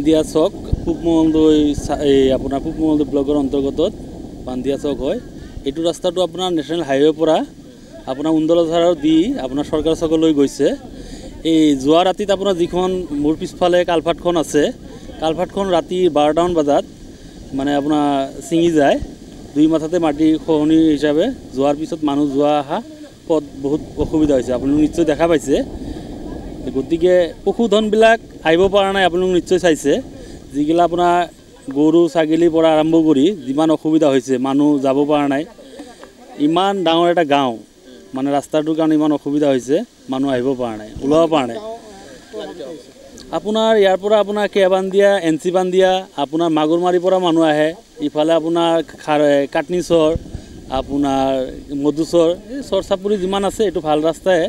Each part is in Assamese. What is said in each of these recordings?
বান্দিয়া চক পূবমঙ্গলদৈ আপোনাৰ পূবমঙ্গলদৈ ব্লকৰ অন্তৰ্গত বান্দিয়া চক হয়। এইটো ৰাস্তাটো আপোনাৰ নেশ্যনেল হাইৱেৰ পৰা আপোনাৰ উন্দলঝাৰৰ দি আপোনাৰ চৰকাৰ চকলৈ গৈছে। এই যোৱা ৰাতিত আপোনাৰ যিখন মোৰ পিছফালে কালভাৰ্টখন আছে, কালভাৰ্টখন ৰাতি 12টামান বজাত মানে আপোনাৰ ছিঙি যায়। দুই মাথাতে মাটি খহনি হিচাপে যোৱাৰ পিছত মানুহ যোৱা অহা পথ বহুত অসুবিধা হৈছে, আপোনালোক নিশ্চয় দেখা পাইছে। গতিকে পশুধনবিলাক আহিব পৰা নাই, আপোনালোক নিশ্চয় চাইছে। যিগিলা আপোনাৰ গৰু ছাগলীৰ পৰা আৰম্ভ কৰি যিমান অসুবিধা হৈছে, মানুহ যাব পৰা নাই। ইমান ডাঙৰ এটা গাঁও, মানে ৰাস্তাটোৰ কাৰণে ইমান অসুবিধা হৈছে, মানুহ আহিব পৰা নাই, ওলাব পৰা নাই। আপোনাৰ ইয়াৰ পৰা আপোনাৰ কেবান্দিয়া, এনচি বান্দিয়া, আপোনাৰ মাগুৰমাৰীৰ পৰা মানুহ আহে। ইফালে আপোনাৰ কাটনিচৰ, আপোনাৰ মধুচৰ, এই চৰ চাপৰি যিমান আছে এইটো ভাল ৰাস্তাই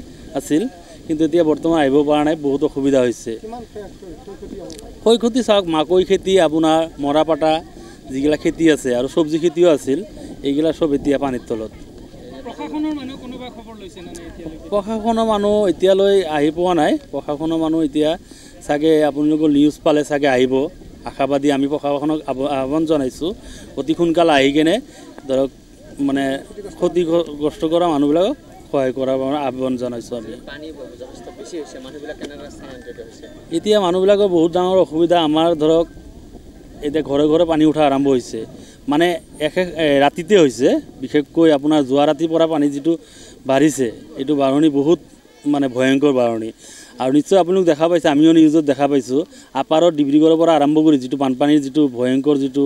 আছিল, কিন্তু এতিয়া বৰ্তমান আহিব পৰা নাই, বহুত অসুবিধা হৈছে। ক্ষয়ক্ষতি চাওক, মাকৈ খেতি, আপোনাৰ মৰাপাটা যিগিলা খেতি আছে আৰু চব্জি খেতিও আছিল, এইগিলা চব এতিয়া পানীৰ তলত। প্ৰশাসনৰ মানুহ এতিয়ালৈ আহি পোৱা নাই। প্ৰশাসনৰ মানুহ এতিয়া চাগে আপোনালোকৰ নিউজ পালে চাগে আহিব, আশাবাদী। আমি প্ৰশাসনক আহ্বান জনাইছোঁ অতি সোনকালে আহি কেনে ধৰক মানে ক্ষতিগ্ৰস্ত কৰা মানুহবিলাকক সহায় কৰাৰ আহ্বান জনাইছোঁ আমি। এতিয়া মানুহবিলাকৰ বহুত ডাঙৰ অসুবিধা। আমাৰ ধৰক এতিয়া ঘৰে ঘৰে পানী উঠা আৰম্ভ হৈছে, মানে ৰাতিতে হৈছে। বিশেষকৈ আপোনাৰ যোৱা ৰাতিৰ পৰা পানী যিটো বাঢ়িছে, এইটো বাঢ়নি বহুত মানে ভয়ংকৰ বাঢ়নি। আৰু নিশ্চয় আপোনালোক দেখা পাইছে, আমিও নিউজত দেখা পাইছোঁ, আপাৰৰ ডিব্ৰুগড়ৰ পৰা আৰম্ভ কৰি যিটো বানপানীৰ যিটো ভয়ংকৰ যিটো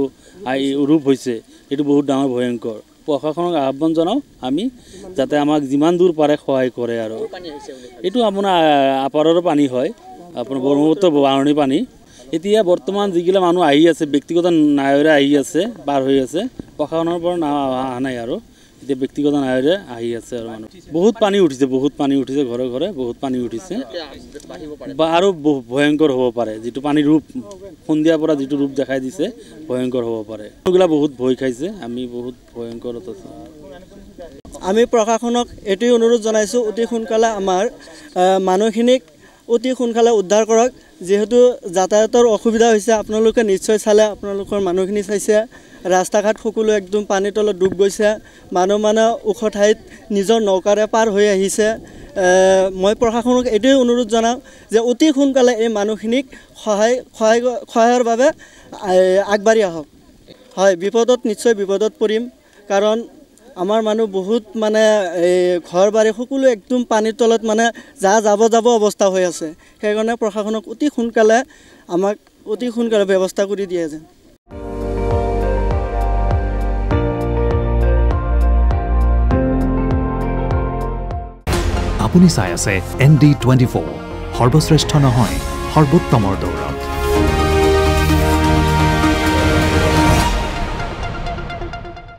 ৰূপ হৈছে, এইটো বহুত ডাঙৰ ভয়ংকৰ। প্ৰশাসনক আহ্বান জনাওঁ আমি, যাতে আমাক যিমান দূৰ পাৰে সহায় কৰে। আৰু এইটো আপোনাৰ আপাৰৰ পানী হয়, আপোনাৰ ব্ৰহ্মপুত্ৰ বাঢ়নি পানী। এতিয়া বৰ্তমান যিগিলা মানুহ আহি আছে, ব্যক্তিগত নাৱেৰে আহি আছে, পাৰ হৈ আছে, প্ৰশাসনৰ পৰা অহা নাই। আৰু এতিয়া ব্যক্তিগত নাৱেৰে আহি আছে আৰু মানুহ বহুত পানী উঠিছে, বহুত পানী উঠিছে, ঘৰে ঘৰে বহুত পানী উঠিছে। বা আৰু ভয়ংকৰ হ'ব পাৰে, যিটো পানীৰ ৰূপ সন্ধিয়াৰ পৰা যিটো ৰূপ দেখাই দিছে, ভয়ংকৰ হ'ব পাৰে। মানুহবিলাক বহুত ভয় খাইছে, আমি বহুত ভয়ংকৰত আছোঁ। আমি প্ৰশাসনক এইটোৱে অনুৰোধ জনাইছোঁ, অতি সোনকালে আমাৰ মানুহখিনিক অতি সোনকালে উদ্ধাৰ কৰক। যিহেতু যাতায়াতৰ অসুবিধা হৈছে, আপোনালোকে নিশ্চয় চালে, আপোনালোকৰ মানুহখিনি চাইছে, ৰাস্তা ঘাট সকলো একদম পানীৰ তলত ডুব গৈছে। মানুহ ওখ ঠাইত নিজৰ নৌকাৰে পাৰ হৈ আহিছে। মই প্ৰশাসনক এইটোৱে অনুৰোধ জনাওঁ যে অতি সোনকালে এই মানুহখিনিক সহায়ৰ বাবে আগবাঢ়ি আহক। হয়, বিপদত নিশ্চয় বিপদত পৰিম, কাৰণ আমাৰ মানুহ বহুত মানে ঘৰ বাৰী সকলো একদম পানীৰ তলত মানে যাব অৱস্থা হৈ আছে। সেইকাৰণে প্ৰশাসনক অতি সোনকালে আমাক অতি সোনকালে ব্যৱস্থা কৰি দিয়ে যেন। আপুনি চাই আছে ND24, সৰ্বশ্ৰেষ্ঠ নহয়, সৰ্বোত্তমৰ দৌৰ।